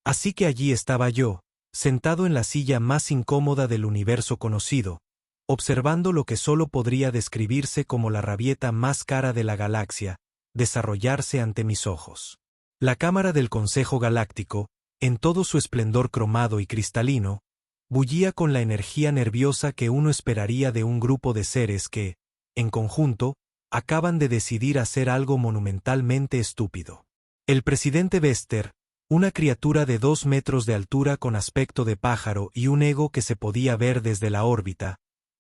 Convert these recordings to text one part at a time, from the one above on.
Así que allí estaba yo, sentado en la silla más incómoda del universo conocido, observando lo que solo podría describirse como la rabieta más cara de la galaxia, desarrollarse ante mis ojos. La cámara del Consejo Galáctico, en todo su esplendor cromado y cristalino, bullía con la energía nerviosa que uno esperaría de un grupo de seres que, en conjunto, acaban de decidir hacer algo monumentalmente estúpido. El presidente Vester, una criatura de 2 metros de altura con aspecto de pájaro y un ego que se podía ver desde la órbita,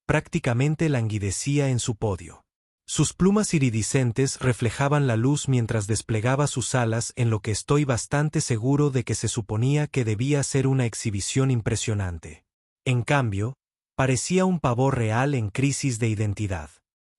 prácticamente languidecía en su podio. Sus plumas iridiscentes reflejaban la luz mientras desplegaba sus alas en lo que estoy bastante seguro de que se suponía que debía ser una exhibición impresionante. En cambio, parecía un pavor real en crisis de identidad.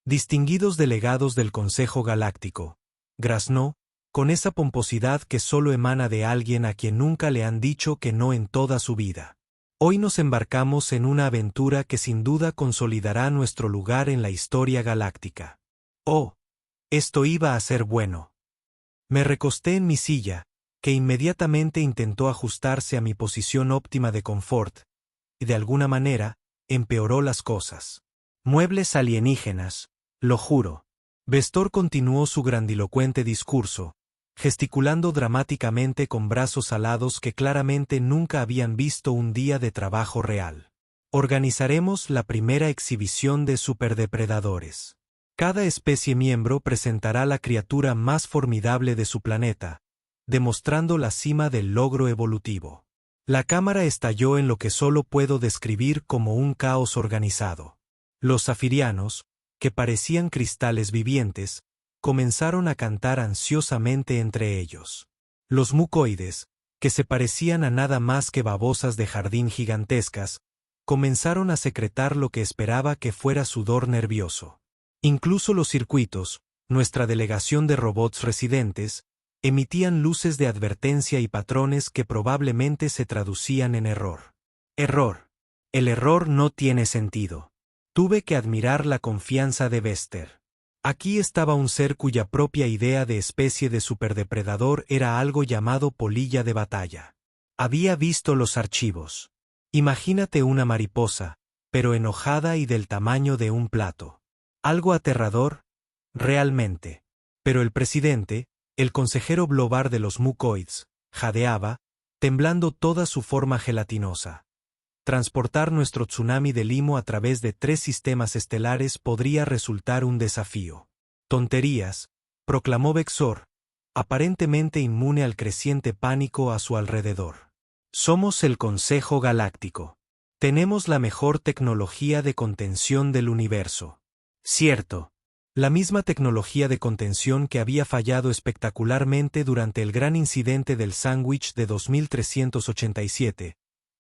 Distinguidos delegados del Consejo Galáctico, graznó, con esa pomposidad que solo emana de alguien a quien nunca le han dicho que no en toda su vida. Hoy nos embarcamos en una aventura que sin duda consolidará nuestro lugar en la historia galáctica. Oh, esto iba a ser bueno. Me recosté en mi silla, que inmediatamente intentó ajustarse a mi posición óptima de confort, y de alguna manera, empeoró las cosas. Muebles alienígenas, lo juro. Vestor continuó su grandilocuente discurso, gesticulando dramáticamente con brazos alados que claramente nunca habían visto un día de trabajo real. Organizaremos la primera exhibición de superdepredadores. Cada especie miembro presentará la criatura más formidable de su planeta, demostrando la cima del logro evolutivo. La cámara estalló en lo que solo puedo describir como un caos organizado. Los zafirianos, que parecían cristales vivientes, comenzaron a cantar ansiosamente entre ellos. Los mucoides, que se parecían a nada más que babosas de jardín gigantescas, comenzaron a secretar lo que esperaba que fuera sudor nervioso. Incluso los circuitos, nuestra delegación de robots residentes, emitían luces de advertencia y patrones que probablemente se traducían en error. Error. El error no tiene sentido. Tuve que admirar la confianza de Vester. Aquí estaba un ser cuya propia idea de especie de superdepredador era algo llamado polilla de batalla. Había visto los archivos. Imagínate una mariposa, pero enojada y del tamaño de un plato. Algo aterrador, realmente. Pero el presidente, el consejero Blobar de los mucoids, jadeaba, temblando toda su forma gelatinosa. Transportar nuestro tsunami de limo a través de 3 sistemas estelares podría resultar un desafío. Tonterías, proclamó Vexor, aparentemente inmune al creciente pánico a su alrededor. Somos el Consejo Galáctico. Tenemos la mejor tecnología de contención del universo. Cierto. La misma tecnología de contención que había fallado espectacularmente durante el gran incidente del sándwich de 2387.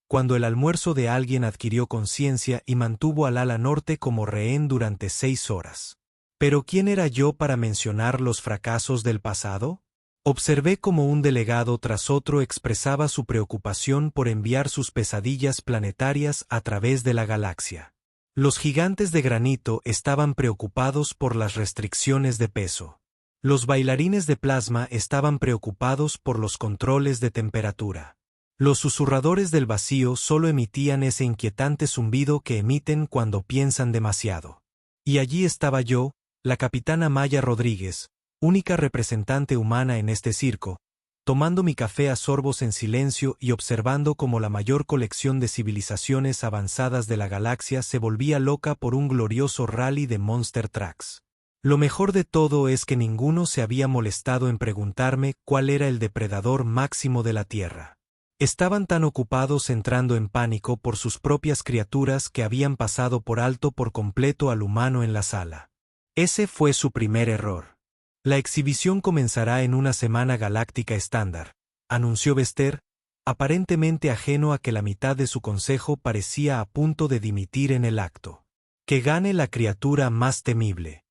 Cuando el almuerzo de alguien adquirió conciencia y mantuvo al ala norte como rehén durante 6 horas. ¿Pero quién era yo para mencionar los fracasos del pasado? Observé cómo un delegado tras otro expresaba su preocupación por enviar sus pesadillas planetarias a través de la galaxia. Los gigantes de granito estaban preocupados por las restricciones de peso. Los bailarines de plasma estaban preocupados por los controles de temperatura. Los susurradores del vacío solo emitían ese inquietante zumbido que emiten cuando piensan demasiado. Y allí estaba yo, la capitana Maya Rodríguez, única representante humana en este circo, tomando mi café a sorbos en silencio y observando cómo la mayor colección de civilizaciones avanzadas de la galaxia se volvía loca por un glorioso rally de Monster Trucks. Lo mejor de todo es que ninguno se había molestado en preguntarme cuál era el depredador máximo de la Tierra. Estaban tan ocupados entrando en pánico por sus propias criaturas que habían pasado por alto por completo al humano en la sala. Ese fue su primer error. La exhibición comenzará en una semana galáctica estándar, anunció Vester, aparentemente ajeno a que la mitad de su consejo parecía a punto de dimitir en el acto. Que gane la criatura más temible.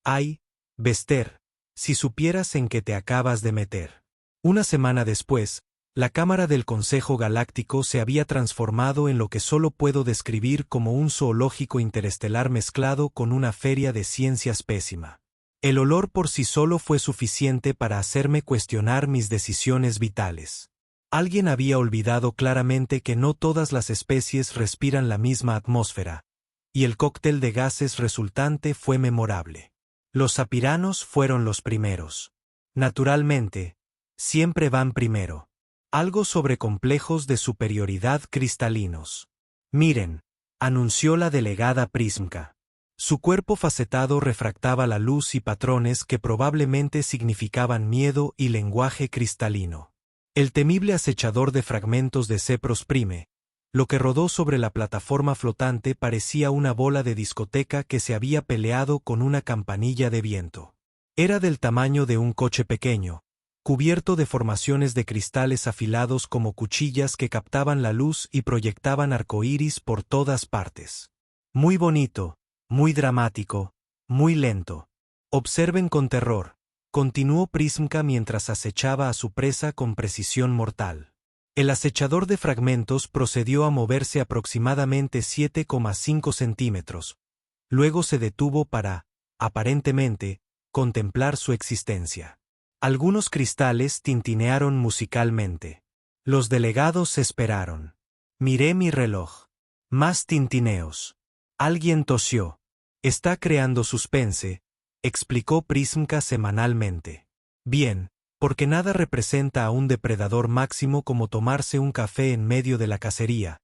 Ay, Vester, si supieras en qué te acabas de meter. Una semana después, la Cámara del Consejo Galáctico se había transformado en lo que solo puedo describir como un zoológico interestelar mezclado con una feria de ciencias pésima. El olor por sí solo fue suficiente para hacerme cuestionar mis decisiones vitales. Alguien había olvidado claramente que no todas las especies respiran la misma atmósfera, y el cóctel de gases resultante fue memorable. Los sapiranos fueron los primeros. Naturalmente, siempre van primero. Algo sobre complejos de superioridad cristalinos. Miren, anunció la delegada Prismka. Su cuerpo facetado refractaba la luz y patrones que probablemente significaban miedo y lenguaje cristalino. El temible acechador de fragmentos de Cepros Prime, lo que rodó sobre la plataforma flotante parecía una bola de discoteca que se había peleado con una campanilla de viento. Era del tamaño de un coche pequeño, cubierto de formaciones de cristales afilados como cuchillas que captaban la luz y proyectaban arcoíris por todas partes. Muy bonito, muy dramático, muy lento. Observen con terror, continuó Prismka mientras acechaba a su presa con precisión mortal. El acechador de fragmentos procedió a moverse aproximadamente 7,5 centímetros. Luego se detuvo para, aparentemente, contemplar su existencia. Algunos cristales tintinearon musicalmente. Los delegados esperaron. Miré mi reloj. Más tintineos. Alguien tosió. Está creando suspense, explicó Prismka semanalmente. Bien, porque nada representa a un depredador máximo como tomarse un café en medio de la cacería.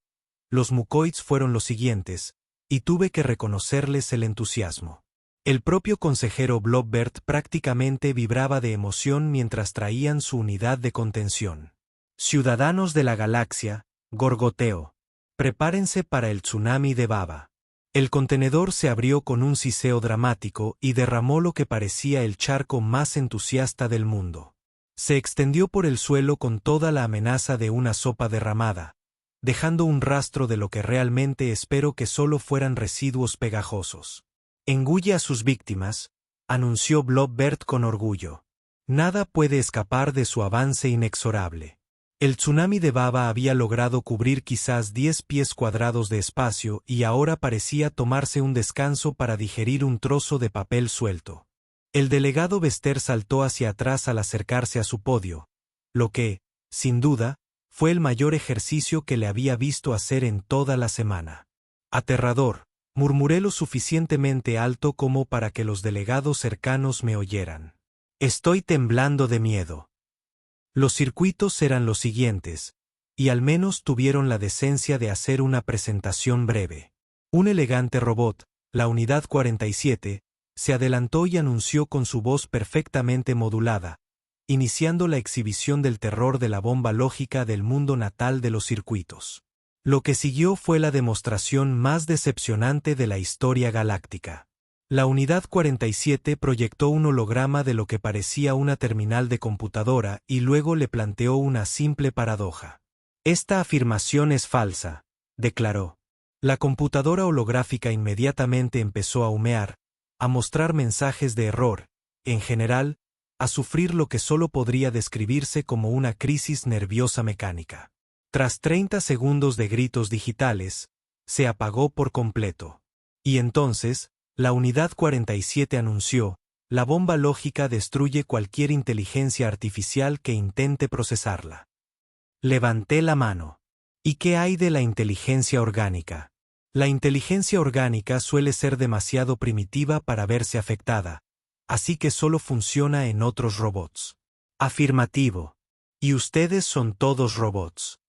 Los mucoids fueron los siguientes, y tuve que reconocerles el entusiasmo. El propio consejero Blobbert prácticamente vibraba de emoción mientras traían su unidad de contención. Ciudadanos de la galaxia, gorgoteo. Prepárense para el tsunami de baba. El contenedor se abrió con un siseo dramático y derramó lo que parecía el charco más entusiasta del mundo. Se extendió por el suelo con toda la amenaza de una sopa derramada, dejando un rastro de lo que realmente espero que solo fueran residuos pegajosos. Engulle a sus víctimas, anunció Blobbert con orgullo. Nada puede escapar de su avance inexorable. El tsunami de baba había logrado cubrir quizás 10 pies cuadrados de espacio y ahora parecía tomarse un descanso para digerir un trozo de papel suelto. El delegado Bester saltó hacia atrás al acercarse a su podio, lo que, sin duda, fue el mayor ejercicio que le había visto hacer en toda la semana. Aterrador, murmuré lo suficientemente alto como para que los delegados cercanos me oyeran. Estoy temblando de miedo. Los circuitos eran los siguientes, y al menos tuvieron la decencia de hacer una presentación breve. Un elegante robot, la Unidad 47, se adelantó y anunció con su voz perfectamente modulada, iniciando la exhibición del terror de la bomba lógica del mundo natal de los circuitos. Lo que siguió fue la demostración más decepcionante de la historia galáctica. La Unidad 47 proyectó un holograma de lo que parecía una terminal de computadora y luego le planteó una simple paradoja. Esta afirmación es falsa, declaró. La computadora holográfica inmediatamente empezó a humear, a mostrar mensajes de error, en general, a sufrir lo que solo podría describirse como una crisis nerviosa mecánica. Tras 30 segundos de gritos digitales, se apagó por completo. Y entonces, la Unidad 47 anunció, la bomba lógica destruye cualquier inteligencia artificial que intente procesarla. Levanté la mano. ¿Y qué hay de la inteligencia orgánica? La inteligencia orgánica suele ser demasiado primitiva para verse afectada, así que solo funciona en otros robots. Afirmativo. ¿Y ustedes son todos robots?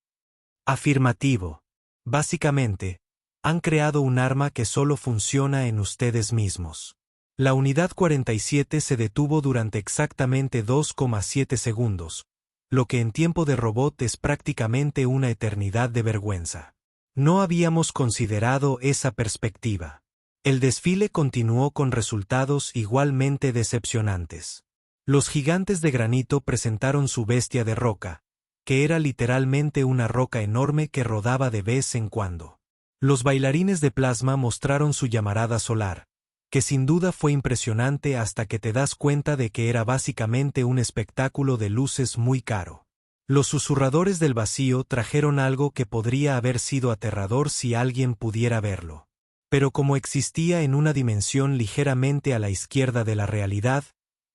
Afirmativo. Básicamente, han creado un arma que solo funciona en ustedes mismos. La Unidad 47 se detuvo durante exactamente 2,7 segundos, lo que en tiempo de robot es prácticamente una eternidad de vergüenza. No habíamos considerado esa perspectiva. El desfile continuó con resultados igualmente decepcionantes. Los gigantes de granito presentaron su bestia de roca, que era literalmente una roca enorme que rodaba de vez en cuando. Los bailarines de plasma mostraron su llamarada solar, que sin duda fue impresionante hasta que te das cuenta de que era básicamente un espectáculo de luces muy caro. Los susurradores del vacío trajeron algo que podría haber sido aterrador si alguien pudiera verlo. Pero como existía en una dimensión ligeramente a la izquierda de la realidad,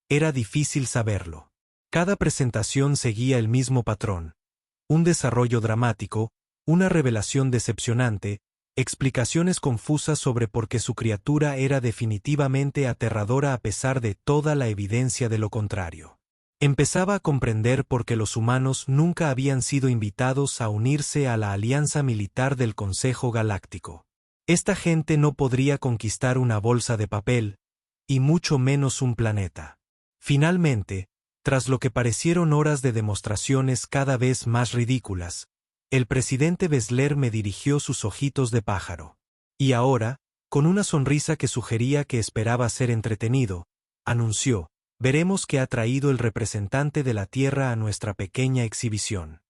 era difícil saberlo. Cada presentación seguía el mismo patrón. un desarrollo dramático, una revelación decepcionante, explicaciones confusas sobre por qué su criatura era definitivamente aterradora a pesar de toda la evidencia de lo contrario. Empezaba a comprender por qué los humanos nunca habían sido invitados a unirse a la alianza militar del Consejo Galáctico. Esta gente no podría conquistar una bolsa de papel, y mucho menos un planeta. Finalmente, tras lo que parecieron horas de demostraciones cada vez más ridículas, el presidente Bessler me dirigió sus ojitos de pájaro. Y ahora, con una sonrisa que sugería que esperaba ser entretenido, anunció: «Veremos qué ha traído el representante de la Tierra a nuestra pequeña exhibición».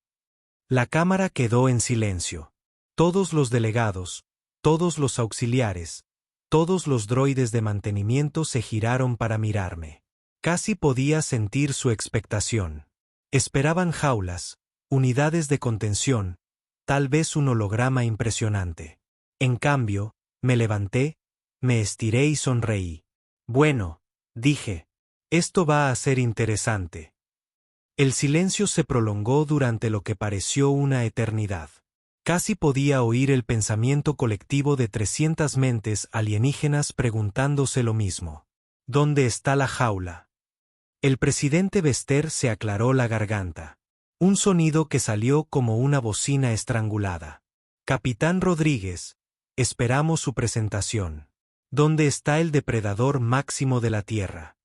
La cámara quedó en silencio. Todos los delegados, todos los auxiliares, todos los droides de mantenimiento se giraron para mirarme. Casi podía sentir su expectación. Esperaban jaulas, unidades de contención, tal vez un holograma impresionante. En cambio, me levanté, me estiré y sonreí. «Bueno», dije, «esto va a ser interesante». El silencio se prolongó durante lo que pareció una eternidad. Casi podía oír el pensamiento colectivo de 300 mentes alienígenas preguntándose lo mismo. ¿Dónde está la jaula? El presidente Bester se aclaró la garganta. Un sonido que salió como una bocina estrangulada. «Capitán Rodríguez, esperamos su presentación. ¿Dónde está el depredador máximo de la Tierra?»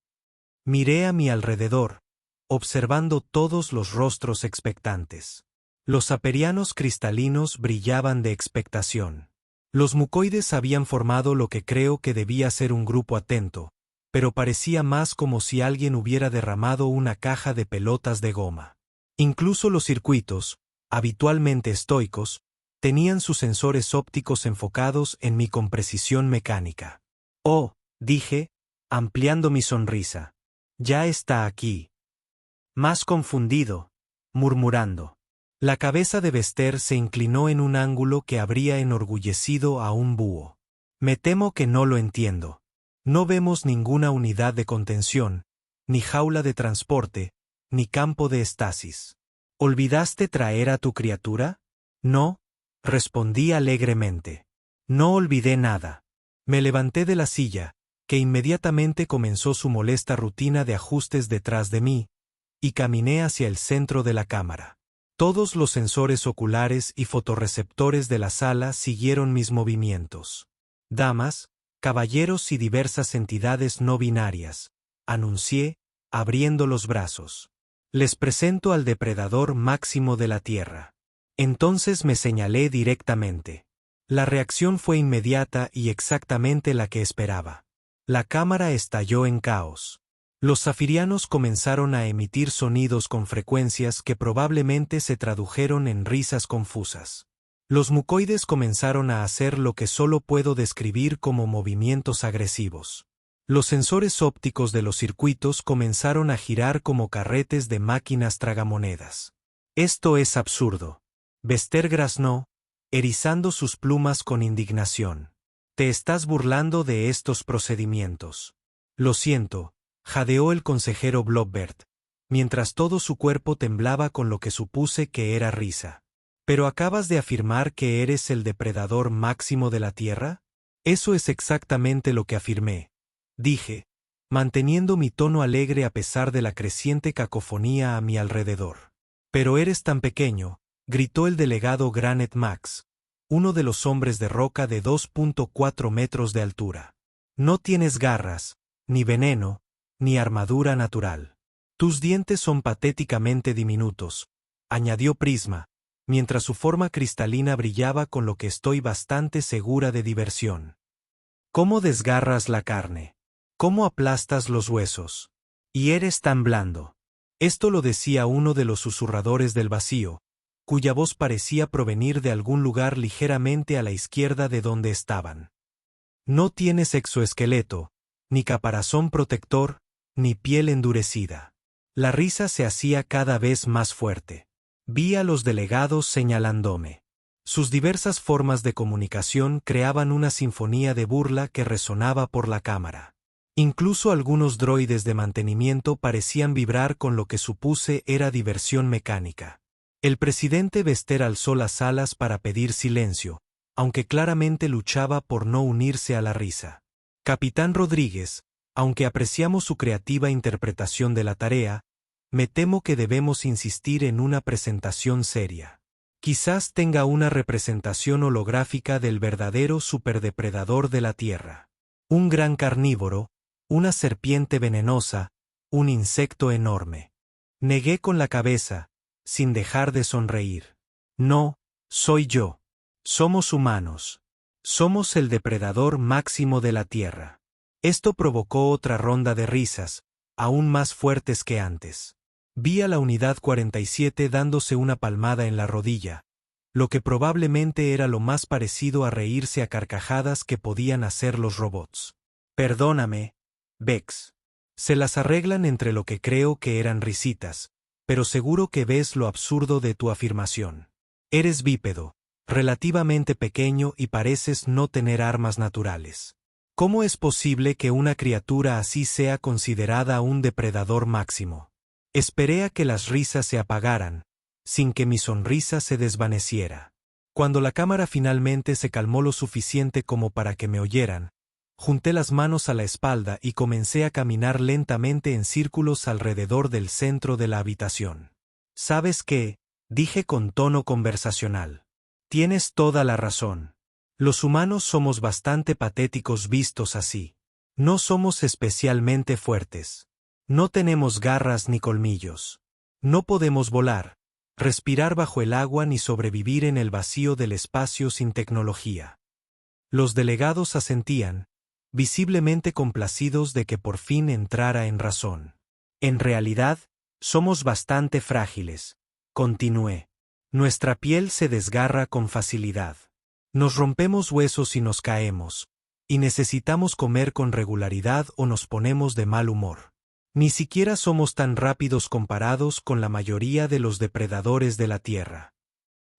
Miré a mi alrededor, observando todos los rostros expectantes. Los aperianos cristalinos brillaban de expectación. Los mucoides habían formado lo que creo que debía ser un grupo atento, pero parecía más como si alguien hubiera derramado una caja de pelotas de goma. Incluso los circuitos, habitualmente estoicos, tenían sus sensores ópticos enfocados en mí con precisión mecánica. «Oh», dije, ampliando mi sonrisa, «ya está aquí». Más confundido, murmurando. La cabeza de Bester se inclinó en un ángulo que habría enorgullecido a un búho. «Me temo que no lo entiendo. No vemos ninguna unidad de contención, ni jaula de transporte, ni campo de estasis. ¿Olvidaste traer a tu criatura?» «No», respondí alegremente. «No olvidé nada». Me levanté de la silla, que inmediatamente comenzó su molesta rutina de ajustes detrás de mí, y caminé hacia el centro de la cámara. Todos los sensores oculares y fotorreceptores de la sala siguieron mis movimientos. «Damas, caballeros y diversas entidades no binarias», anuncié, abriendo los brazos. «Les presento al depredador máximo de la Tierra». Entonces me señalé directamente. La reacción fue inmediata y exactamente la que esperaba. La cámara estalló en caos. Los zafirianos comenzaron a emitir sonidos con frecuencias que probablemente se tradujeron en risas confusas. Los mucoides comenzaron a hacer lo que solo puedo describir como movimientos agresivos. Los sensores ópticos de los circuitos comenzaron a girar como carretes de máquinas tragamonedas. «Esto es absurdo», Bester graznó, erizando sus plumas con indignación. «Te estás burlando de estos procedimientos». «Lo siento», jadeó el consejero Blobbert, mientras todo su cuerpo temblaba con lo que supuse que era risa. «¿Pero acabas de afirmar que eres el depredador máximo de la Tierra?» «Eso es exactamente lo que afirmé», dije, manteniendo mi tono alegre a pesar de la creciente cacofonía a mi alrededor. «Pero eres tan pequeño», gritó el delegado Granet Max, uno de los hombres de roca de 2.4 metros de altura. «No tienes garras, ni veneno, ni armadura natural. Tus dientes son patéticamente diminutos», añadió Prisma, mientras su forma cristalina brillaba con lo que estoy bastante segura de diversión. «¿Cómo desgarras la carne? ¿Cómo aplastas los huesos? Y eres tan blando». Esto lo decía uno de los susurradores del vacío, cuya voz parecía provenir de algún lugar ligeramente a la izquierda de donde estaban. «No tienes exoesqueleto, ni caparazón protector, ni piel endurecida». La risa se hacía cada vez más fuerte. Vi a los delegados señalándome. Sus diversas formas de comunicación creaban una sinfonía de burla que resonaba por la cámara. Incluso algunos droides de mantenimiento parecían vibrar con lo que supuse era diversión mecánica. El presidente Bester alzó las alas para pedir silencio, aunque claramente luchaba por no unirse a la risa. Capitán Rodríguez, aunque apreciamos su creativa interpretación de la tarea, me temo que debemos insistir en una presentación seria. Quizás tenga una representación holográfica del verdadero superdepredador de la Tierra. Un gran carnívoro, una serpiente venenosa, un insecto enorme. Negué con la cabeza, sin dejar de sonreír. No, soy yo. Somos humanos. Somos el depredador máximo de la Tierra. Esto provocó otra ronda de risas, aún más fuertes que antes. Vi a la unidad 47 dándose una palmada en la rodilla, lo que probablemente era lo más parecido a reírse a carcajadas que podían hacer los robots. Perdóname, Bex. Se las arreglan entre lo que creo que eran risitas, pero seguro que ves lo absurdo de tu afirmación. Eres bípedo, relativamente pequeño y pareces no tener armas naturales. ¿Cómo es posible que una criatura así sea considerada un depredador máximo? Esperé a que las risas se apagaran, sin que mi sonrisa se desvaneciera. Cuando la cámara finalmente se calmó lo suficiente como para que me oyeran, junté las manos a la espalda y comencé a caminar lentamente en círculos alrededor del centro de la habitación. ¿Sabes qué?, dije con tono conversacional. Tienes toda la razón. Los humanos somos bastante patéticos vistos así. No somos especialmente fuertes. No tenemos garras ni colmillos. No podemos volar, respirar bajo el agua ni sobrevivir en el vacío del espacio sin tecnología. Los delegados asentían, visiblemente complacidos de que por fin entrara en razón. En realidad, somos bastante frágiles, continué. Nuestra piel se desgarra con facilidad. Nos rompemos huesos y nos caemos, y necesitamos comer con regularidad o nos ponemos de mal humor. Ni siquiera somos tan rápidos comparados con la mayoría de los depredadores de la Tierra.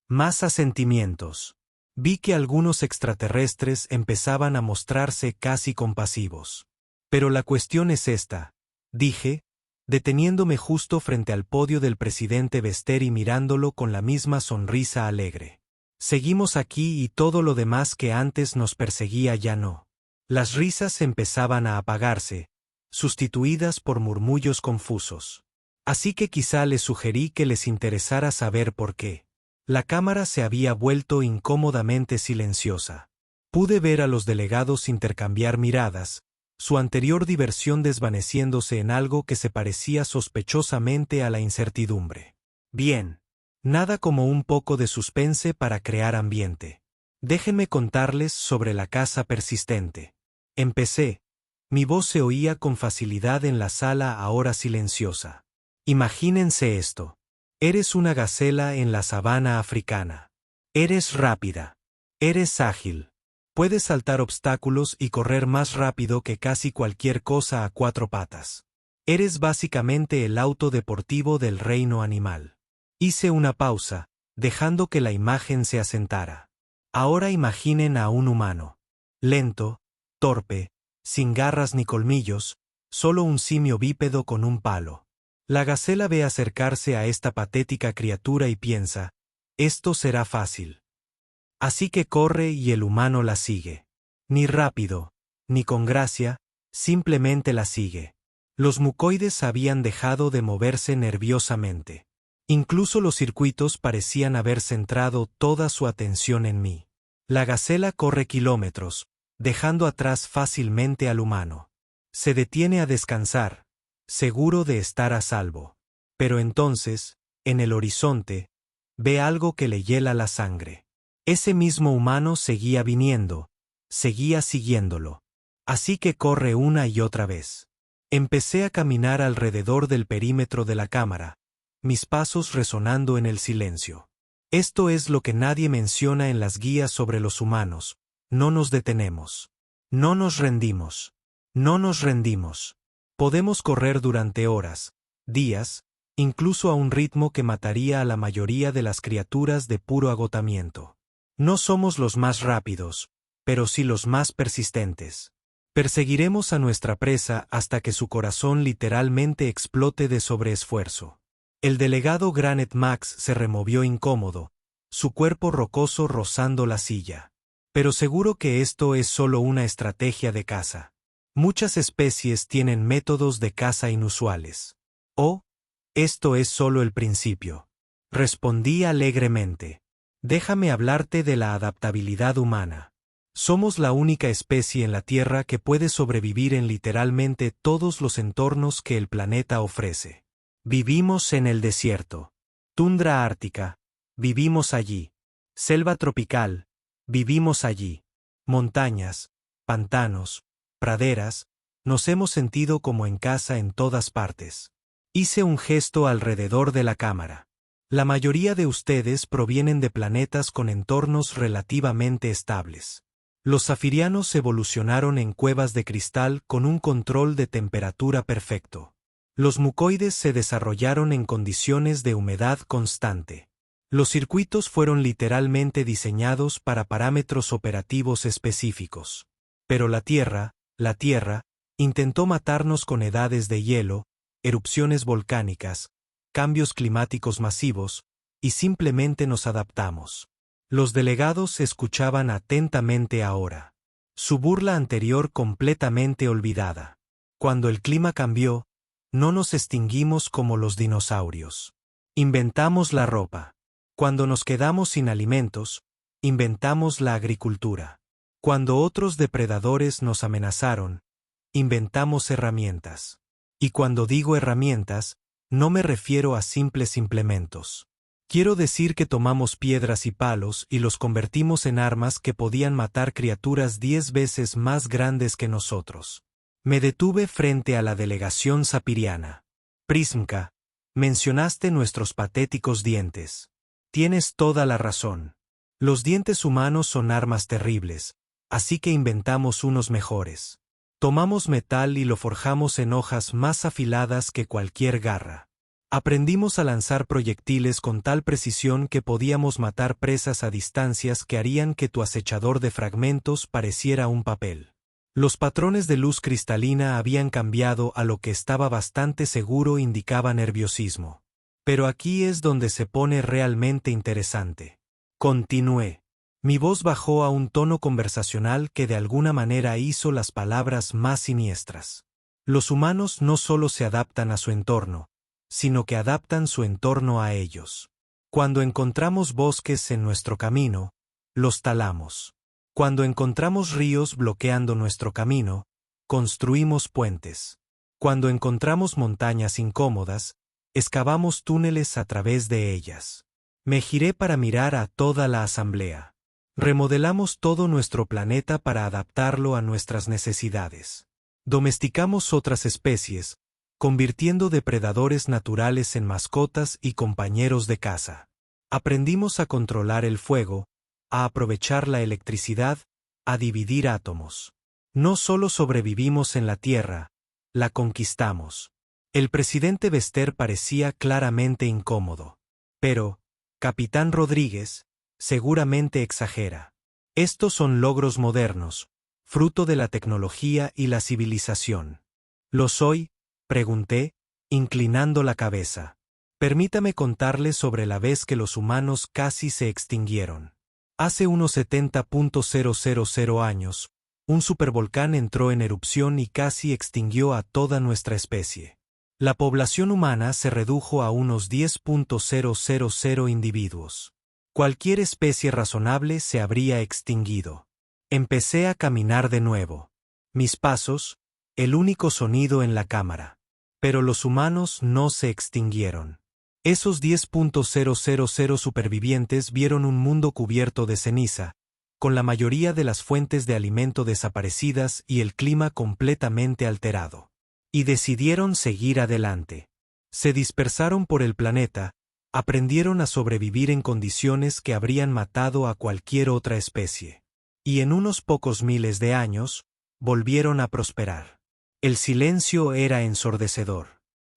Más asentimientos. Vi que algunos extraterrestres empezaban a mostrarse casi compasivos. Pero la cuestión es esta, dije, deteniéndome justo frente al podio del presidente Bester y mirándolo con la misma sonrisa alegre. Seguimos aquí y todo lo demás que antes nos perseguía ya no. Las risas empezaban a apagarse, sustituidas por murmullos confusos. Así que quizá les sugerí que les interesara saber por qué. La cámara se había vuelto incómodamente silenciosa. Pude ver a los delegados intercambiar miradas, su anterior diversión desvaneciéndose en algo que se parecía sospechosamente a la incertidumbre. Bien. Nada como un poco de suspense para crear ambiente. Déjenme contarles sobre la casa persistente. Empecé. Mi voz se oía con facilidad en la sala ahora silenciosa. Imagínense esto. Eres una gacela en la sabana africana. Eres rápida. Eres ágil. Puedes saltar obstáculos y correr más rápido que casi cualquier cosa a cuatro patas. Eres básicamente el auto deportivo del reino animal. Hice una pausa, dejando que la imagen se asentara. Ahora imaginen a un humano. Lento, torpe, sin garras ni colmillos, solo un simio bípedo con un palo. La gacela ve acercarse a esta patética criatura y piensa, esto será fácil. Así que corre y el humano la sigue. Ni rápido, ni con gracia, simplemente la sigue. Los mucoides habían dejado de moverse nerviosamente. Incluso los circuitos parecían haber centrado toda su atención en mí. La gacela corre kilómetros, dejando atrás fácilmente al humano. Se detiene a descansar, seguro de estar a salvo. Pero entonces, en el horizonte, ve algo que le hiela la sangre. Ese mismo humano seguía viniendo, seguía siguiéndolo. Así que corre una y otra vez. Empecé a caminar alrededor del perímetro de la cámara, mis pasos resonando en el silencio. Esto es lo que nadie menciona en las guías sobre los humanos. No nos detenemos. No nos rendimos. No nos rendimos. Podemos correr durante horas, días, incluso a un ritmo que mataría a la mayoría de las criaturas de puro agotamiento. No somos los más rápidos, pero sí los más persistentes. Perseguiremos a nuestra presa hasta que su corazón literalmente explote de sobreesfuerzo. El delegado Granite Max se removió incómodo, su cuerpo rocoso rozando la silla. Pero seguro que esto es solo una estrategia de caza. Muchas especies tienen métodos de caza inusuales. Oh, esto es solo el principio. Respondí alegremente. Déjame hablarte de la adaptabilidad humana. Somos la única especie en la Tierra que puede sobrevivir en literalmente todos los entornos que el planeta ofrece. Vivimos en el desierto. Tundra ártica. Vivimos allí. Selva tropical. Vivimos allí. Montañas, pantanos, praderas, nos hemos sentido como en casa en todas partes. Hice un gesto alrededor de la cámara. La mayoría de ustedes provienen de planetas con entornos relativamente estables. Los zafirianos evolucionaron en cuevas de cristal con un control de temperatura perfecto. Los mucoides se desarrollaron en condiciones de humedad constante. Los circuitos fueron literalmente diseñados para parámetros operativos específicos. Pero la Tierra, intentó matarnos con edades de hielo, erupciones volcánicas, cambios climáticos masivos, y simplemente nos adaptamos. Los delegados escuchaban atentamente ahora. Su burla anterior completamente olvidada. Cuando el clima cambió, no nos extinguimos como los dinosaurios. Inventamos la ropa. Cuando nos quedamos sin alimentos, inventamos la agricultura. Cuando otros depredadores nos amenazaron, inventamos herramientas. Y cuando digo herramientas, no me refiero a simples implementos. Quiero decir que tomamos piedras y palos y los convertimos en armas que podían matar criaturas 10 veces más grandes que nosotros. Me detuve frente a la delegación sapiriana. Prismka, mencionaste nuestros patéticos dientes. Tienes toda la razón. Los dientes humanos son armas terribles, así que inventamos unos mejores. Tomamos metal y lo forjamos en hojas más afiladas que cualquier garra. Aprendimos a lanzar proyectiles con tal precisión que podíamos matar presas a distancias que harían que tu acechador de fragmentos pareciera un papel. Los patrones de luz cristalina habían cambiado a lo que estaba bastante seguro indicaba nerviosismo. Pero aquí es donde se pone realmente interesante. Continué. Mi voz bajó a un tono conversacional que de alguna manera hizo las palabras más siniestras. Los humanos no solo se adaptan a su entorno, sino que adaptan su entorno a ellos. Cuando encontramos bosques en nuestro camino, los talamos. Cuando encontramos ríos bloqueando nuestro camino, construimos puentes. Cuando encontramos montañas incómodas, excavamos túneles a través de ellas. Me giré para mirar a toda la asamblea. Remodelamos todo nuestro planeta para adaptarlo a nuestras necesidades. Domesticamos otras especies, convirtiendo depredadores naturales en mascotas y compañeros de caza. Aprendimos a controlar el fuego, a aprovechar la electricidad, a dividir átomos. No solo sobrevivimos en la Tierra, la conquistamos. El presidente Bester parecía claramente incómodo. Pero, Capitán Rodríguez, seguramente exagera. Estos son logros modernos, fruto de la tecnología y la civilización. ¿Lo soy? Pregunté, inclinando la cabeza. Permítame contarle sobre la vez que los humanos casi se extinguieron. Hace unos 70.000 años, un supervolcán entró en erupción y casi extinguió a toda nuestra especie. La población humana se redujo a unos 10.000 individuos. Cualquier especie razonable se habría extinguido. Empecé a caminar de nuevo. Mis pasos, el único sonido en la cámara. Pero los humanos no se extinguieron. Esos 10.000 supervivientes vieron un mundo cubierto de ceniza, con la mayoría de las fuentes de alimento desaparecidas y el clima completamente alterado. Y decidieron seguir adelante. Se dispersaron por el planeta, aprendieron a sobrevivir en condiciones que habrían matado a cualquier otra especie. Y en unos pocos miles de años, volvieron a prosperar. El silencio era ensordecedor.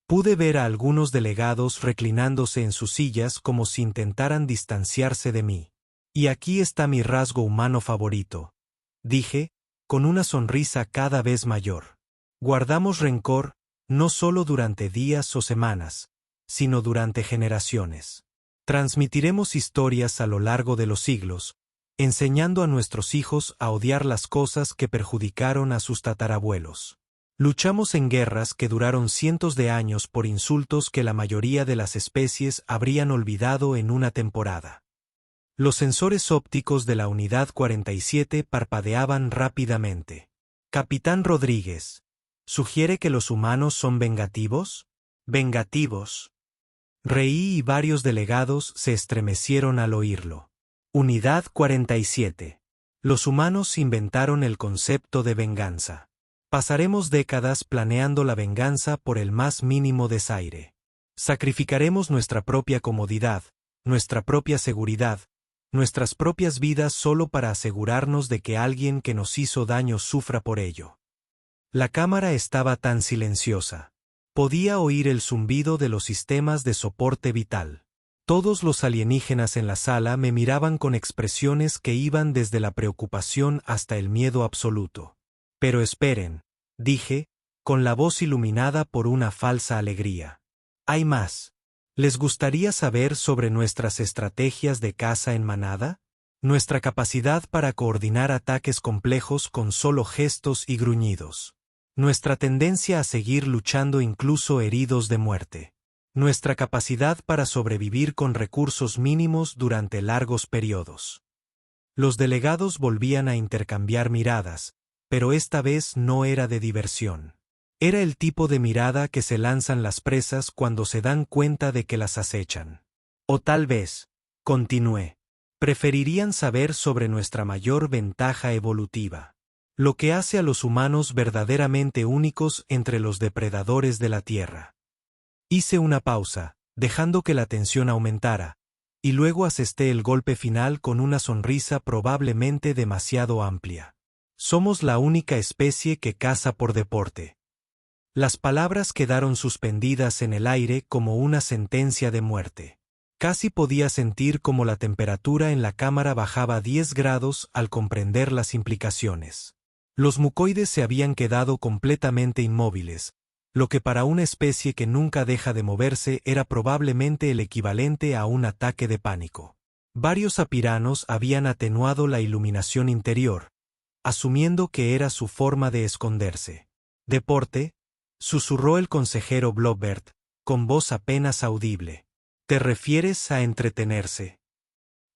Pude ver a algunos delegados reclinándose en sus sillas como si intentaran distanciarse de mí. Y aquí está mi rasgo humano favorito, dije, con una sonrisa cada vez mayor. Guardamos rencor, no solo durante días o semanas, sino durante generaciones. Transmitiremos historias a lo largo de los siglos, enseñando a nuestros hijos a odiar las cosas que perjudicaron a sus tatarabuelos. Luchamos en guerras que duraron cientos de años por insultos que la mayoría de las especies habrían olvidado en una temporada. Los sensores ópticos de la Unidad 47 parpadeaban rápidamente. Capitán Rodríguez, ¿sugiere que los humanos son vengativos? Vengativos. Reí y varios delegados se estremecieron al oírlo. Unidad 47. Los humanos inventaron el concepto de venganza. Pasaremos décadas planeando la venganza por el más mínimo desaire. Sacrificaremos nuestra propia comodidad, nuestra propia seguridad, nuestras propias vidas solo para asegurarnos de que alguien que nos hizo daño sufra por ello. La cámara estaba tan silenciosa. Podía oír el zumbido de los sistemas de soporte vital. Todos los alienígenas en la sala me miraban con expresiones que iban desde la preocupación hasta el miedo absoluto. Pero esperen, dije, con la voz iluminada por una falsa alegría. Hay más. ¿Les gustaría saber sobre nuestras estrategias de caza en manada? Nuestra capacidad para coordinar ataques complejos con solo gestos y gruñidos. Nuestra tendencia a seguir luchando incluso heridos de muerte. Nuestra capacidad para sobrevivir con recursos mínimos durante largos periodos. Los delegados volvían a intercambiar miradas, pero esta vez no era de diversión. Era el tipo de mirada que se lanzan las presas cuando se dan cuenta de que las acechan. O tal vez, continué, preferirían saber sobre nuestra mayor ventaja evolutiva. Lo que hace a los humanos verdaderamente únicos entre los depredadores de la Tierra. Hice una pausa, dejando que la tensión aumentara, y luego asesté el golpe final con una sonrisa probablemente demasiado amplia. Somos la única especie que caza por deporte. Las palabras quedaron suspendidas en el aire como una sentencia de muerte. Casi podía sentir cómo la temperatura en la cámara bajaba 10 grados al comprender las implicaciones. Los mucoides se habían quedado completamente inmóviles, lo que para una especie que nunca deja de moverse era probablemente el equivalente a un ataque de pánico. Varios apiranos habían atenuado la iluminación interior, asumiendo que era su forma de esconderse. «Deporte», susurró el consejero Blobbert, con voz apenas audible. «¿Te refieres a entretenerse?»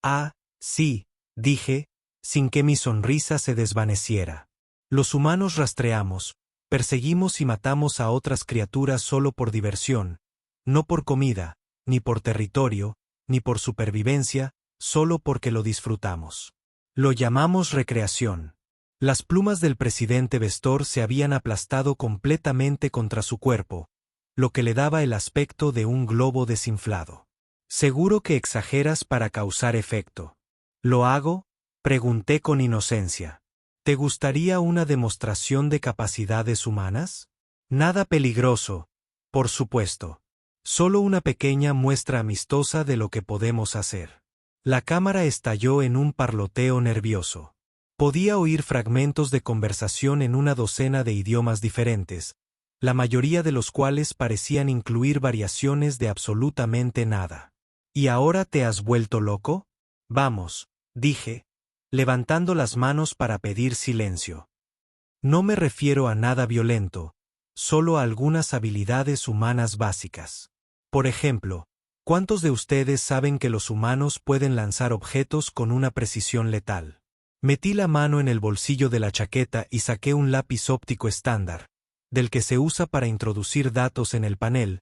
«Ah, sí», dije, sin que mi sonrisa se desvaneciera. Los humanos rastreamos, perseguimos y matamos a otras criaturas solo por diversión, no por comida, ni por territorio, ni por supervivencia, solo porque lo disfrutamos. Lo llamamos recreación. Las plumas del presidente Bestor se habían aplastado completamente contra su cuerpo, lo que le daba el aspecto de un globo desinflado. «Seguro que exageras para causar efecto». «¿Lo hago?», pregunté con inocencia. ¿Te gustaría una demostración de capacidades humanas? Nada peligroso, por supuesto. Solo una pequeña muestra amistosa de lo que podemos hacer. La cámara estalló en un parloteo nervioso. Podía oír fragmentos de conversación en una docena de idiomas diferentes, la mayoría de los cuales parecían incluir variaciones de absolutamente nada. ¿Y ahora te has vuelto loco? Vamos, dije, levantando las manos para pedir silencio. No me refiero a nada violento, solo a algunas habilidades humanas básicas. Por ejemplo, ¿cuántos de ustedes saben que los humanos pueden lanzar objetos con una precisión letal? Metí la mano en el bolsillo de la chaqueta y saqué un lápiz óptico estándar, del que se usa para introducir datos en el panel,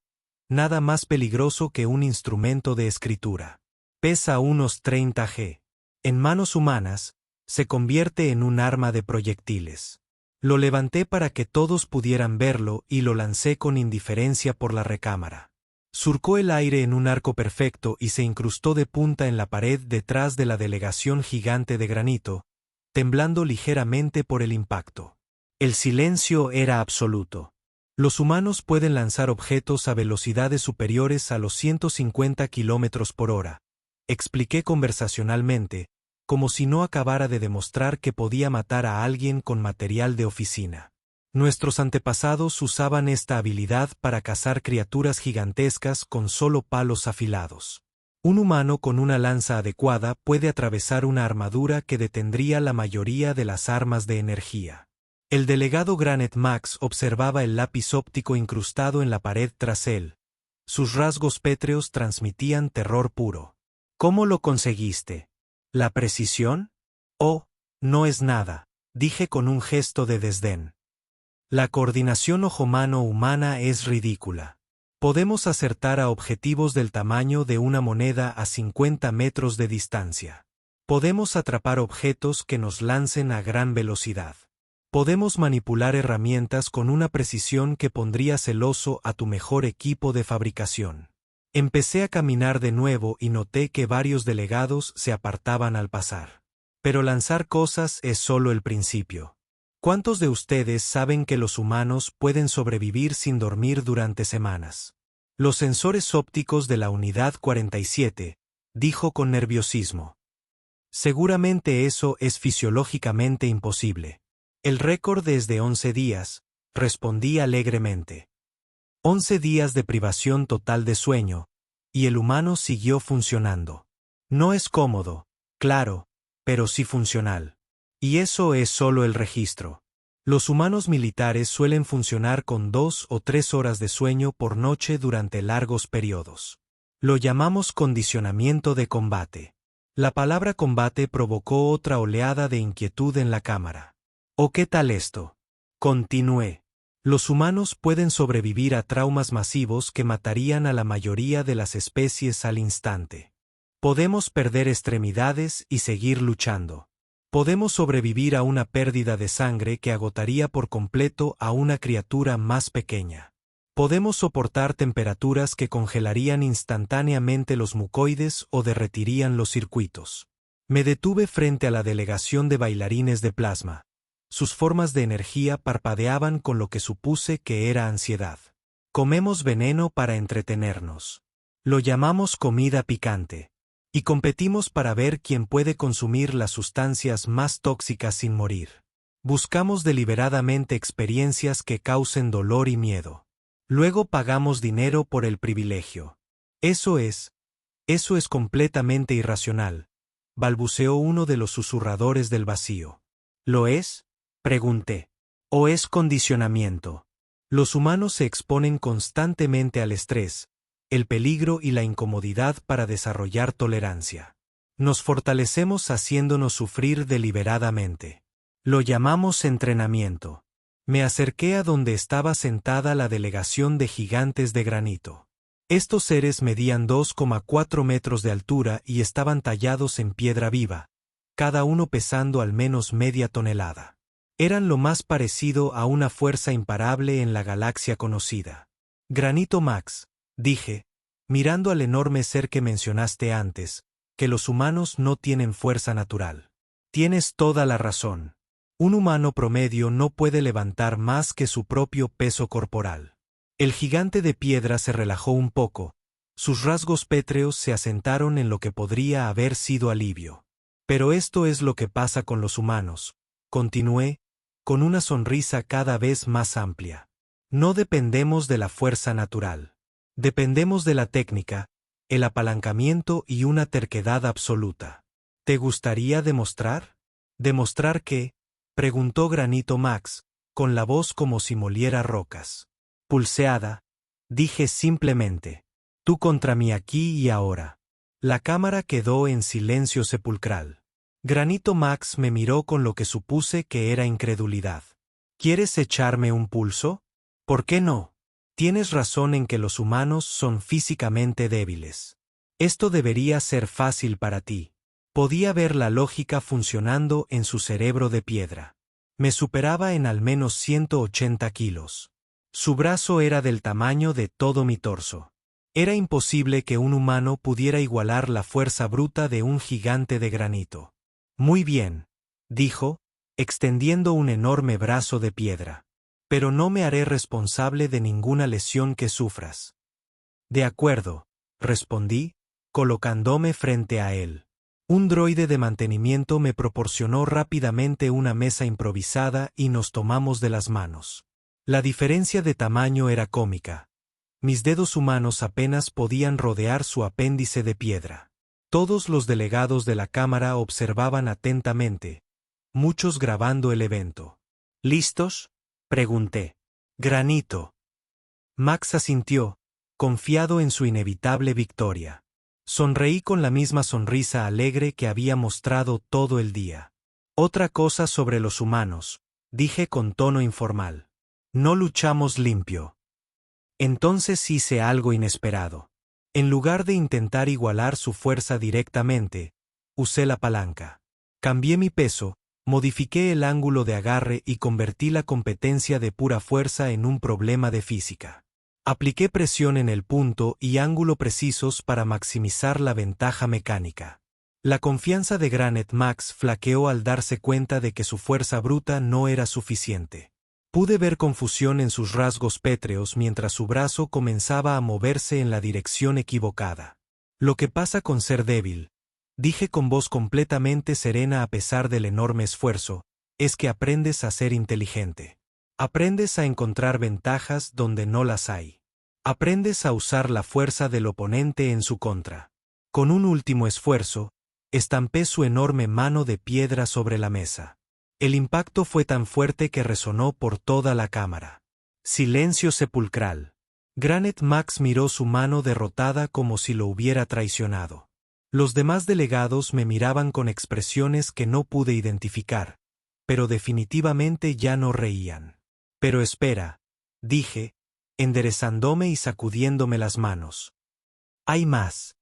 nada más peligroso que un instrumento de escritura. Pesa unos 30 g. En manos humanas, se convierte en un arma de proyectiles. Lo levanté para que todos pudieran verlo y lo lancé con indiferencia por la recámara. Surcó el aire en un arco perfecto y se incrustó de punta en la pared detrás de la delegación gigante de granito, temblando ligeramente por el impacto. El silencio era absoluto. Los humanos pueden lanzar objetos a velocidades superiores a los 150 km por hora. Expliqué conversacionalmente, como si no acabara de demostrar que podía matar a alguien con material de oficina. Nuestros antepasados usaban esta habilidad para cazar criaturas gigantescas con solo palos afilados. Un humano con una lanza adecuada puede atravesar una armadura que detendría la mayoría de las armas de energía. El delegado Granite Max observaba el lápiz óptico incrustado en la pared tras él. Sus rasgos pétreos transmitían terror puro. ¿Cómo lo conseguiste? ¿La precisión? Oh, no es nada, dije con un gesto de desdén. La coordinación ojo-mano humana es ridícula. Podemos acertar a objetivos del tamaño de una moneda a 50 metros de distancia. Podemos atrapar objetos que nos lancen a gran velocidad. Podemos manipular herramientas con una precisión que pondría celoso a tu mejor equipo de fabricación. Empecé a caminar de nuevo y noté que varios delegados se apartaban al pasar. Pero lanzar cosas es solo el principio. ¿Cuántos de ustedes saben que los humanos pueden sobrevivir sin dormir durante semanas? Los sensores ópticos de la Unidad 47, dijo con nerviosismo. Seguramente eso es fisiológicamente imposible. El récord es de 11 días, respondí alegremente. 11 días de privación total de sueño, y el humano siguió funcionando. No es cómodo, claro, pero sí funcional. Y eso es solo el registro. Los humanos militares suelen funcionar con 2 o 3 horas de sueño por noche durante largos periodos. Lo llamamos condicionamiento de combate. La palabra combate provocó otra oleada de inquietud en la cámara. ¿O qué tal esto? Continué. Los humanos pueden sobrevivir a traumas masivos que matarían a la mayoría de las especies al instante. Podemos perder extremidades y seguir luchando. Podemos sobrevivir a una pérdida de sangre que agotaría por completo a una criatura más pequeña. Podemos soportar temperaturas que congelarían instantáneamente los mucoides o derretirían los circuitos. Me detuve frente a la delegación de bailarines de plasma. Sus formas de energía parpadeaban con lo que supuse que era ansiedad. Comemos veneno para entretenernos. Lo llamamos comida picante. Y competimos para ver quién puede consumir las sustancias más tóxicas sin morir. Buscamos deliberadamente experiencias que causen dolor y miedo. Luego pagamos dinero por el privilegio. Eso es completamente irracional, balbuceó uno de los susurradores del vacío. ¿Lo es? Pregunté. ¿O es condicionamiento? Los humanos se exponen constantemente al estrés, el peligro y la incomodidad para desarrollar tolerancia. Nos fortalecemos haciéndonos sufrir deliberadamente. Lo llamamos entrenamiento. Me acerqué a donde estaba sentada la delegación de gigantes de granito. Estos seres medían 2,4 metros de altura y estaban tallados en piedra viva, cada uno pesando al menos media tonelada. Eran lo más parecido a una fuerza imparable en la galaxia conocida. Granito Max, dije, mirando al enorme ser que mencionaste antes, que los humanos no tienen fuerza natural. Tienes toda la razón. Un humano promedio no puede levantar más que su propio peso corporal. El gigante de piedra se relajó un poco, sus rasgos pétreos se asentaron en lo que podría haber sido alivio. Pero esto es lo que pasa con los humanos, continué, con una sonrisa cada vez más amplia. No dependemos de la fuerza natural. Dependemos de la técnica, el apalancamiento y una terquedad absoluta. ¿Te gustaría demostrar? ¿Demostrar qué? Preguntó Granito Max, con la voz como si moliera rocas. Pulseada, dije simplemente. Tú contra mí aquí y ahora. La cámara quedó en silencio sepulcral. Granito Max me miró con lo que supuse que era incredulidad. ¿Quieres echarme un pulso? ¿Por qué no? Tienes razón en que los humanos son físicamente débiles. Esto debería ser fácil para ti. Podía ver la lógica funcionando en su cerebro de piedra. Me superaba en al menos 180 kilos. Su brazo era del tamaño de todo mi torso. Era imposible que un humano pudiera igualar la fuerza bruta de un gigante de granito. Muy bien, dijo, extendiendo un enorme brazo de piedra. Pero no me haré responsable de ninguna lesión que sufras. De acuerdo, respondí, colocándome frente a él. Un droide de mantenimiento me proporcionó rápidamente una mesa improvisada y nos tomamos de las manos. La diferencia de tamaño era cómica. Mis dedos humanos apenas podían rodear su apéndice de piedra. Todos los delegados de la Cámara observaban atentamente, muchos grabando el evento. ¿Listos?, pregunté. Granito. Max asintió, confiado en su inevitable victoria. Sonreí con la misma sonrisa alegre que había mostrado todo el día. Otra cosa sobre los humanos, dije con tono informal. No luchamos limpio. Entonces hice algo inesperado. En lugar de intentar igualar su fuerza directamente, usé la palanca. Cambié mi peso, modifiqué el ángulo de agarre y convertí la competencia de pura fuerza en un problema de física. Apliqué presión en el punto y ángulo precisos para maximizar la ventaja mecánica. La confianza de Granite Max flaqueó al darse cuenta de que su fuerza bruta no era suficiente. Pude ver confusión en sus rasgos pétreos mientras su brazo comenzaba a moverse en la dirección equivocada. Lo que pasa con ser débil, dije con voz completamente serena a pesar del enorme esfuerzo, es que aprendes a ser inteligente. Aprendes a encontrar ventajas donde no las hay. Aprendes a usar la fuerza del oponente en su contra. Con un último esfuerzo, estampé su enorme mano de piedra sobre la mesa. El impacto fue tan fuerte que resonó por toda la cámara. Silencio sepulcral. Granite Max miró su mano derrotada como si lo hubiera traicionado. Los demás delegados me miraban con expresiones que no pude identificar, pero definitivamente ya no reían. Pero espera, dije, enderezándome y sacudiéndome las manos. Hay más.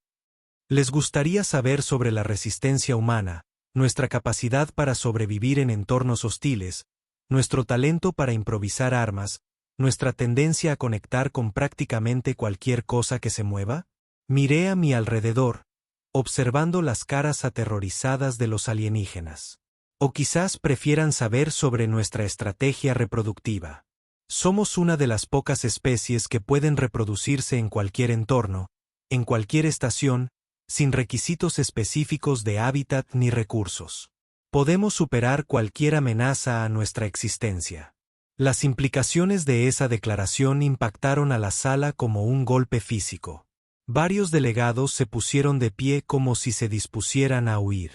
¿Les gustaría saber sobre la resistencia humana, nuestra capacidad para sobrevivir en entornos hostiles, nuestro talento para improvisar armas, nuestra tendencia a conectar con prácticamente cualquier cosa que se mueva? Miré a mi alrededor, observando las caras aterrorizadas de los alienígenas. O quizás prefieran saber sobre nuestra estrategia reproductiva. Somos una de las pocas especies que pueden reproducirse en cualquier entorno, en cualquier estación, sin requisitos específicos de hábitat ni recursos. Podemos superar cualquier amenaza a nuestra existencia. Las implicaciones de esa declaración impactaron a la sala como un golpe físico. Varios delegados se pusieron de pie como si se dispusieran a huir.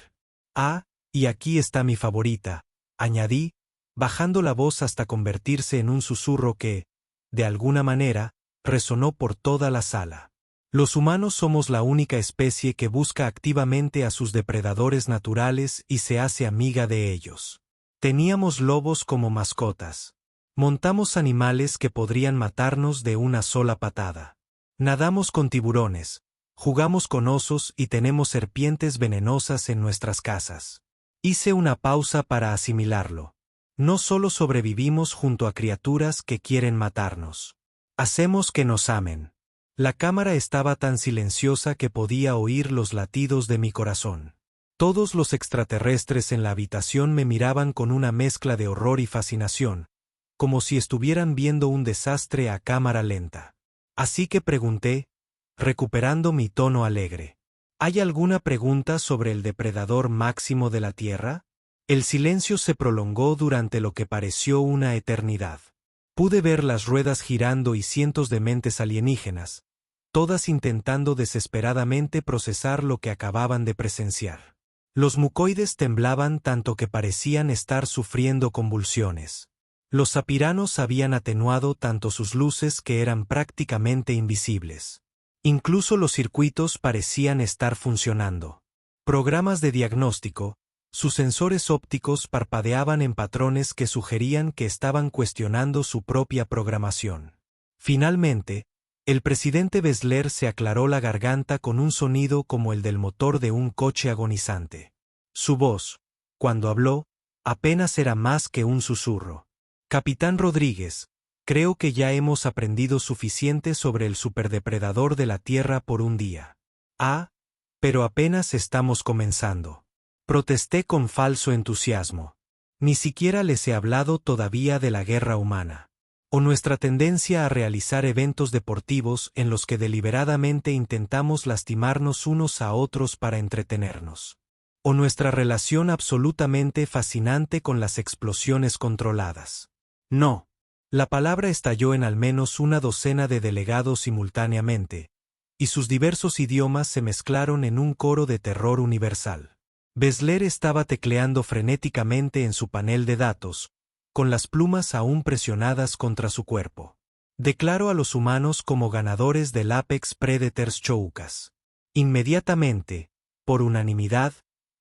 Y aquí está mi favorita, añadí, bajando la voz hasta convertirse en un susurro que, de alguna manera, resonó por toda la sala. Los humanos somos la única especie que busca activamente a sus depredadores naturales y se hace amiga de ellos. Teníamos lobos como mascotas. Montamos animales que podrían matarnos de una sola patada. Nadamos con tiburones, jugamos con osos y tenemos serpientes venenosas en nuestras casas. Hice una pausa para asimilarlo. No solo sobrevivimos junto a criaturas que quieren matarnos. Hacemos que nos amen. La cámara estaba tan silenciosa que podía oír los latidos de mi corazón. Todos los extraterrestres en la habitación me miraban con una mezcla de horror y fascinación, como si estuvieran viendo un desastre a cámara lenta. Así que pregunté, recuperando mi tono alegre. ¿Hay alguna pregunta sobre el depredador máximo de la Tierra? El silencio se prolongó durante lo que pareció una eternidad. Pude ver las ruedas girando y cientos de mentes alienígenas, todas intentando desesperadamente procesar lo que acababan de presenciar. Los mucoides temblaban tanto que parecían estar sufriendo convulsiones. Los sapiranos habían atenuado tanto sus luces que eran prácticamente invisibles. Incluso los circuitos parecían estar funcionando. Programas de diagnóstico, sus sensores ópticos parpadeaban en patrones que sugerían que estaban cuestionando su propia programación. Finalmente, el presidente Bessler se aclaró la garganta con un sonido como el del motor de un coche agonizante. Su voz, cuando habló, apenas era más que un susurro. Capitán Rodríguez, creo que ya hemos aprendido suficiente sobre el superdepredador de la Tierra por un día. Pero apenas estamos comenzando. Protesté con falso entusiasmo. Ni siquiera les he hablado todavía de la guerra humana. O nuestra tendencia a realizar eventos deportivos en los que deliberadamente intentamos lastimarnos unos a otros para entretenernos. ¿O nuestra relación absolutamente fascinante con las explosiones controladas? No. La palabra estalló en al menos una docena de delegados simultáneamente, y sus diversos idiomas se mezclaron en un coro de terror universal. Bessler estaba tecleando frenéticamente en su panel de datos, con las plumas aún presionadas contra su cuerpo. Declaró a los humanos como ganadores del Apex Predators Showcase. Inmediatamente, por unanimidad,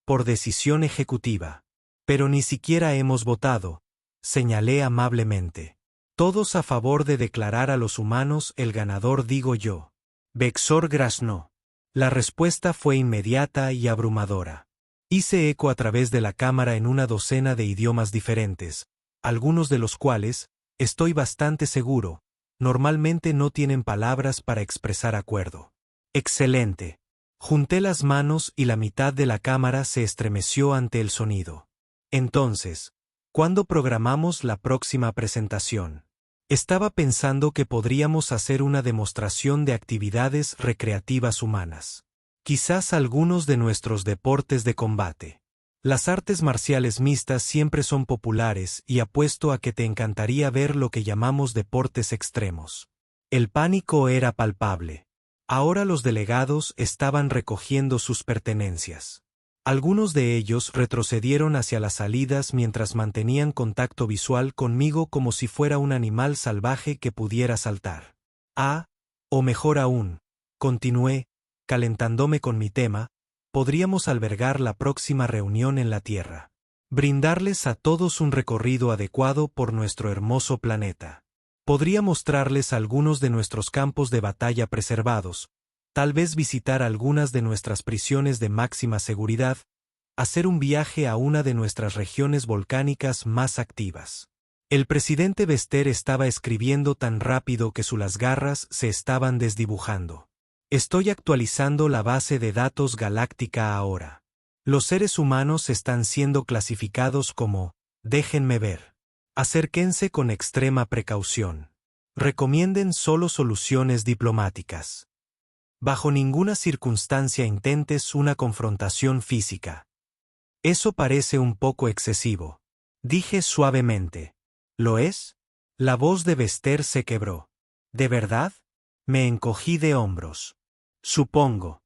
por decisión ejecutiva. Pero ni siquiera hemos votado, señalé amablemente. Todos a favor de declarar a los humanos el ganador, digo yo. Bexor graznó. La respuesta fue inmediata y abrumadora. Hice eco a través de la cámara en una docena de idiomas diferentes, algunos de los cuales, estoy bastante seguro, normalmente no tienen palabras para expresar acuerdo. Excelente. Junté las manos y la mitad de la cámara se estremeció ante el sonido. Entonces, ¿cuándo programamos la próxima presentación? Estaba pensando que podríamos hacer una demostración de actividades recreativas humanas. Quizás algunos de nuestros deportes de combate. Las artes marciales mixtas siempre son populares y apuesto a que te encantaría ver lo que llamamos deportes extremos. El pánico era palpable. Ahora los delegados estaban recogiendo sus pertenencias. Algunos de ellos retrocedieron hacia las salidas mientras mantenían contacto visual conmigo como si fuera un animal salvaje que pudiera saltar. O mejor aún, continué, calentándome con mi tema, podríamos albergar la próxima reunión en la Tierra. Brindarles a todos un recorrido adecuado por nuestro hermoso planeta. Podría mostrarles algunos de nuestros campos de batalla preservados, tal vez visitar algunas de nuestras prisiones de máxima seguridad, hacer un viaje a una de nuestras regiones volcánicas más activas. El presidente Bester estaba escribiendo tan rápido que sus garras se estaban desdibujando. Estoy actualizando la base de datos galáctica ahora. Los seres humanos están siendo clasificados como, déjenme ver. Acérquense con extrema precaución. Recomienden solo soluciones diplomáticas. Bajo ninguna circunstancia intentes una confrontación física. Eso parece un poco excesivo. Dije suavemente. ¿Lo es? La voz de Bester se quebró. ¿De verdad? Me encogí de hombros. Supongo.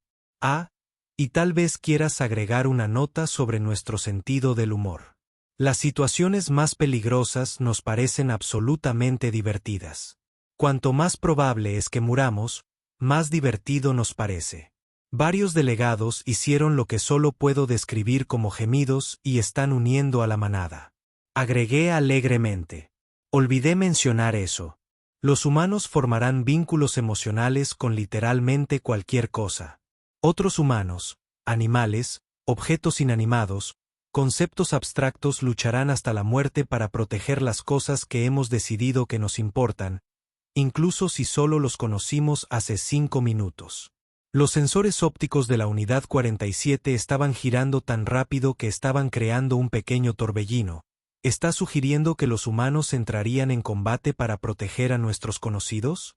Y tal vez quieras agregar una nota sobre nuestro sentido del humor. Las situaciones más peligrosas nos parecen absolutamente divertidas. Cuanto más probable es que muramos, más divertido nos parece. Varios delegados hicieron lo que solo puedo describir como gemidos y están uniendo a la manada. Agregué alegremente. Olvidé mencionar eso. Los humanos formarán vínculos emocionales con literalmente cualquier cosa. Otros humanos, animales, objetos inanimados, conceptos abstractos lucharán hasta la muerte para proteger las cosas que hemos decidido que nos importan, incluso si solo los conocimos hace 5 minutos. Los sensores ópticos de la Unidad 47 estaban girando tan rápido que estaban creando un pequeño torbellino. ¿Está sugiriendo que los humanos entrarían en combate para proteger a nuestros conocidos?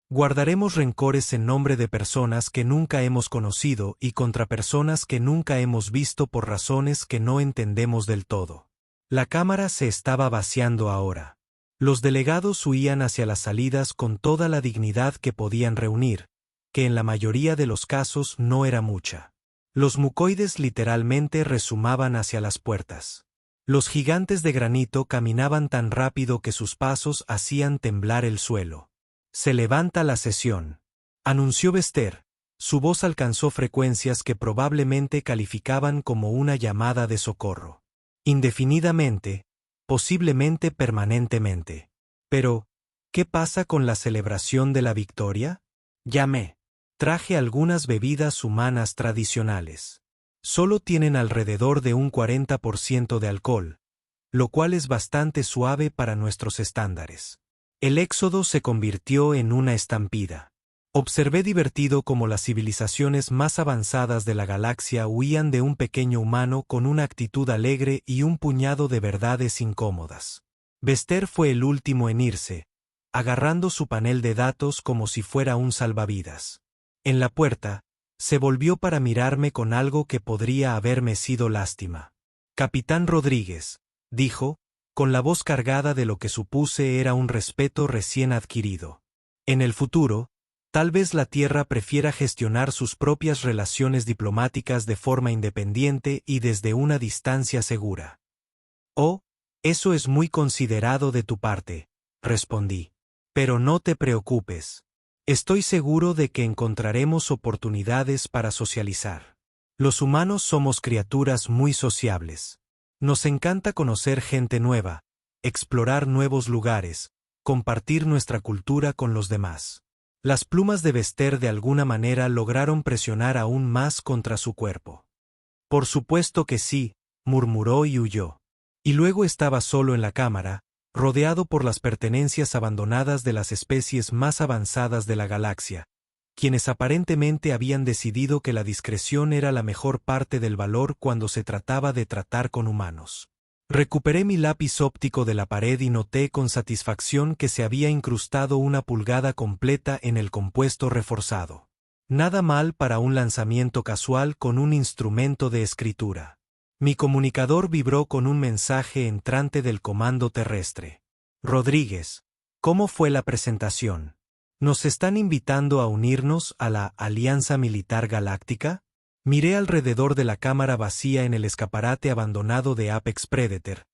Guardaremos rencores en nombre de personas que nunca hemos conocido y contra personas que nunca hemos visto por razones que no entendemos del todo. La cámara se estaba vaciando ahora. Los delegados huían hacia las salidas con toda la dignidad que podían reunir, que en la mayoría de los casos no era mucha. Los mucoides literalmente rezumaban hacia las puertas. Los gigantes de granito caminaban tan rápido que sus pasos hacían temblar el suelo. Se levanta la sesión, anunció Bester. Su voz alcanzó frecuencias que probablemente calificaban como una llamada de socorro. Indefinidamente, posiblemente permanentemente. Pero, ¿qué pasa con la celebración de la victoria? Llamé. Traje algunas bebidas humanas tradicionales. Solo tienen alrededor de un 40% de alcohol, lo cual es bastante suave para nuestros estándares. El éxodo se convirtió en una estampida. Observé divertido cómo las civilizaciones más avanzadas de la galaxia huían de un pequeño humano con una actitud alegre y un puñado de verdades incómodas. Bester fue el último en irse, agarrando su panel de datos como si fuera un salvavidas. En la puerta, Se volvió para mirarme con algo que podría haberme sido lástima. Capitán Rodríguez, dijo, con la voz cargada de lo que supuse era un respeto recién adquirido. En el futuro, tal vez la Tierra prefiera gestionar sus propias relaciones diplomáticas de forma independiente y desde una distancia segura. Oh, eso es muy considerado de tu parte, respondí. Pero no te preocupes. Estoy seguro de que encontraremos oportunidades para socializar. Los humanos somos criaturas muy sociables. Nos encanta conocer gente nueva, explorar nuevos lugares, compartir nuestra cultura con los demás. Las plumas de Vester de alguna manera lograron presionar aún más contra su cuerpo. Por supuesto que sí, murmuró y huyó. Y luego estaba solo en la cámara, rodeado por las pertenencias abandonadas de las especies más avanzadas de la galaxia, quienes aparentemente habían decidido que la discreción era la mejor parte del valor cuando se trataba de tratar con humanos. Recuperé mi lápiz óptico de la pared y noté con satisfacción que se había incrustado una pulgada completa en el compuesto reforzado. Nada mal para un lanzamiento casual con un instrumento de escritura. Mi comunicador vibró con un mensaje entrante del comando terrestre. Rodríguez, ¿cómo fue la presentación? ¿Nos están invitando a unirnos a la Alianza Militar Galáctica? Miré alrededor de la cámara vacía en el escaparate abandonado de Apex Predator,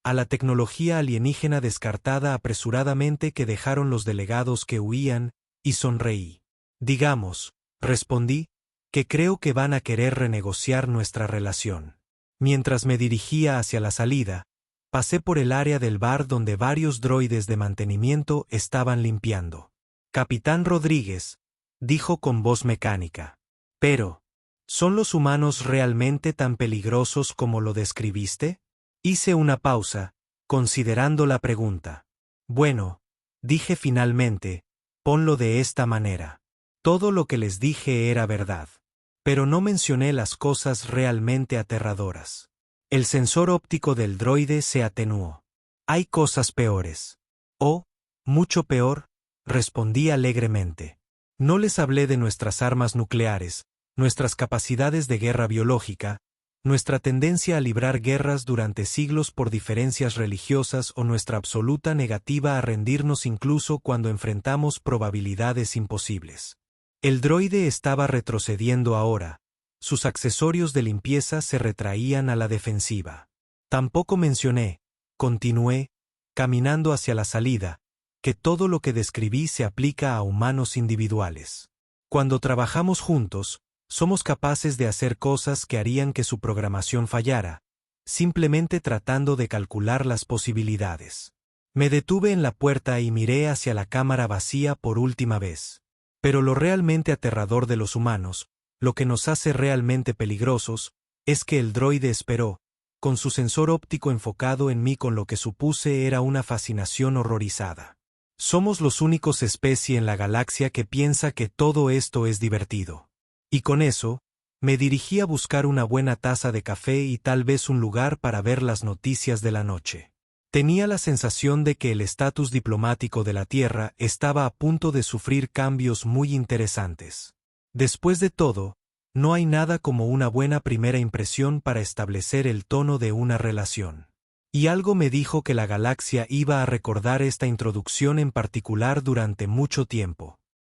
a la tecnología alienígena descartada apresuradamente que dejaron los delegados que huían, y sonreí. Digamos, respondí, que creo que van a querer renegociar nuestra relación. Mientras me dirigía hacia la salida, pasé por el área del bar donde varios droides de mantenimiento estaban limpiando. Capitán Rodríguez, dijo con voz mecánica. Pero, ¿son los humanos realmente tan peligrosos como lo describiste? Hice una pausa, considerando la pregunta. Bueno, dije finalmente, ponlo de esta manera. Todo lo que les dije era verdad. Pero no mencioné las cosas realmente aterradoras. El sensor óptico del droide se atenuó. Hay cosas peores. Oh, mucho peor, respondí alegremente. No les hablé de nuestras armas nucleares, nuestras capacidades de guerra biológica, nuestra tendencia a librar guerras durante siglos por diferencias religiosas o nuestra absoluta negativa a rendirnos incluso cuando enfrentamos probabilidades imposibles. El droide estaba retrocediendo ahora. Sus accesorios de limpieza se retraían a la defensiva. Tampoco mencioné, continué, caminando hacia la salida, que todo lo que describí se aplica a humanos individuales. Cuando trabajamos juntos, somos capaces de hacer cosas que harían que su programación fallara, simplemente tratando de calcular las posibilidades. Me detuve en la puerta y miré hacia la cámara vacía por última vez. Pero lo realmente aterrador de los humanos, lo que nos hace realmente peligrosos, es que el droide esperó, con su sensor óptico enfocado en mí con lo que supuse era una fascinación horrorizada. Somos los únicos especie en la galaxia que piensa que todo esto es divertido. Y con eso, me dirigí a buscar una buena taza de café y tal vez un lugar para ver las noticias de la noche. Tenía la sensación de que el estatus diplomático de la Tierra estaba a punto de sufrir cambios muy interesantes. Después de todo, no hay nada como una buena primera impresión para establecer el tono de una relación. Y algo me dijo que la galaxia iba a recordar esta introducción en particular durante mucho tiempo.